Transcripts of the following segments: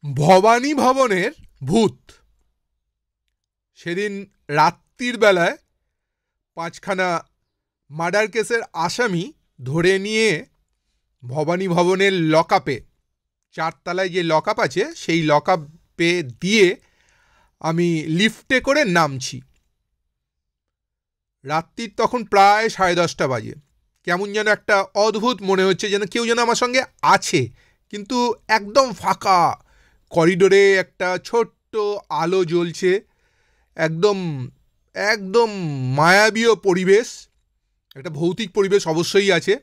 ভবানী ভবনের ভূত। সেদিন রাত্রির বেলায় 5খানা মার্ডার কেসের আসামি ধরে নিয়ে ভবানী ভবনের লকআপে, 4 তলায় যে লকআপ আছে সেই লকআপে দিয়ে আমি লিফটে করে নামছি। রাত্রির তখন প্রায় 10:30 বাজে। কেমন যেন একটা অদ্ভুত মনে হচ্ছে, যেন কেউ যেন আমার সঙ্গে আছে, কিন্তু একদম ফাঁকা। করিডোরে একটা ছোট্ট আলো জ্বলছে, একদম একদম মায়াবীয় পরিবেশ, একটা ভৌতিক পরিবেশ অবশ্যই আছে।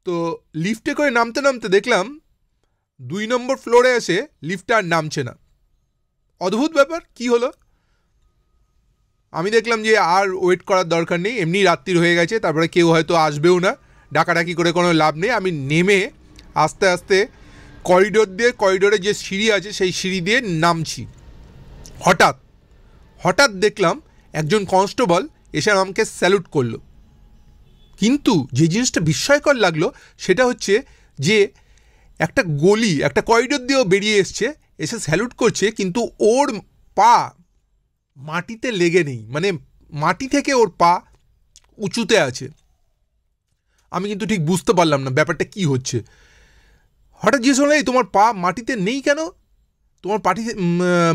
তো লিফটে করে নামতে নামতে দেখলাম 2 নম্বর ফ্লোরে এসে লিফটটা আর নামছে না। অদ্ভুত ব্যাপার, কি হলো? আমি দেখলাম যে আর ওয়েট করার দরকার নেই, এমনি রাত্রির হয়ে গেছে, তারপরে কেউ হয়তো আসবেও না, ডাকাডাকি করে কোনো লাভ নেই। আমি নেমে আস্তে আস্তে করিডোরে যে সিঁড়ি আছে সেই সিঁড়ি দিয়ে নামছি। হঠাৎ দেখলাম একজন কনস্টেবল এসে আমাকে স্যালুট করলো। কিন্তু যে জিনিসটা বিস্ময়কর লাগলো সেটা হচ্ছে যে একটা গলি, একটা করিডোর দিয়েও বেরিয়ে এসে স্যালুট করছে, কিন্তু ওর পা মাটিতে লেগে নেই, মানে মাটি থেকে ওর পা উঁচুতে আছে। আমি কিন্তু ঠিক বুঝতে পারলাম না ব্যাপারটা কি হচ্ছে। হঠাৎ জিজ্ঞেস করলাম, এই তোমার পা মাটিতে নেই কেন? তোমার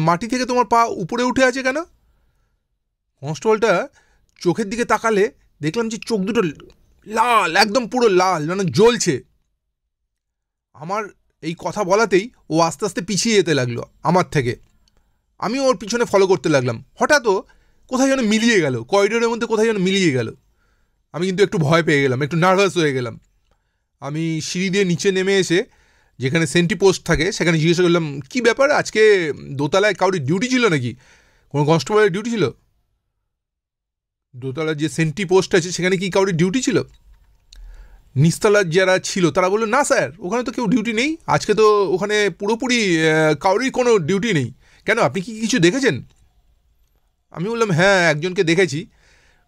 মাটি থেকে তোমার পা উপরে উঠে আছে কেন? কনস্টেবলটা চোখের দিকে তাকালে দেখলাম যে চোখ দুটো লাল, একদম পুরো লাল, মানে জ্বলছে। আমার এই কথা বলাতেই ও আস্তে আস্তে পিছিয়ে যেতে লাগলো আমার থেকে। আমি ওর পিছনে ফলো করতে লাগলাম। হঠাৎ ও কোথায় যেন মিলিয়ে গেল, করিডোরের মধ্যে কোথায় যেন মিলিয়ে গেল। আমি কিন্তু একটু ভয় পেয়ে গেলাম, একটু নার্ভাস হয়ে গেলাম। আমি সিঁড়ি দিয়ে নিচে নেমে এসে যেখানে সেন্ট্রি পোস্ট থাকে সেখানে জিজ্ঞেস করলাম, কী ব্যাপার, আজকে দোতলায় কাউরি ডিউটি ছিল নাকি? কোনো কনস্টেবলের ডিউটি ছিল? দোতলার যে সেন্ট্রি পোস্ট আছে সেখানে কি কাউরি ডিউটি ছিল? নিচতলার যারা ছিল তারা বললো, না স্যার, ওখানে তো কেউ ডিউটি নেই, আজকে তো ওখানে পুরোপুরি কাউরির কোনো ডিউটি নেই। কেন, আপনি কি কিছু দেখেছেন? আমি বললাম, হ্যাঁ, একজনকে দেখেছি,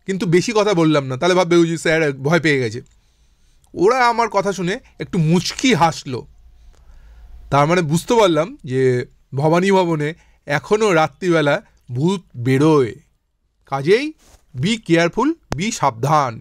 কিন্তু বেশি কথা বললাম না, তাহলে ভাববে যে স্যার ভয় পেয়ে গেছে। ওরা আমার কথা শুনে একটু মুচকি হাসলো। তার মানে বুঝতে পারলাম যে ভবানী ভবনে এখনও রাত্রিবেলা ভূত বেরোয়। কাজেই বি কেয়ারফুল, বি সাবধান।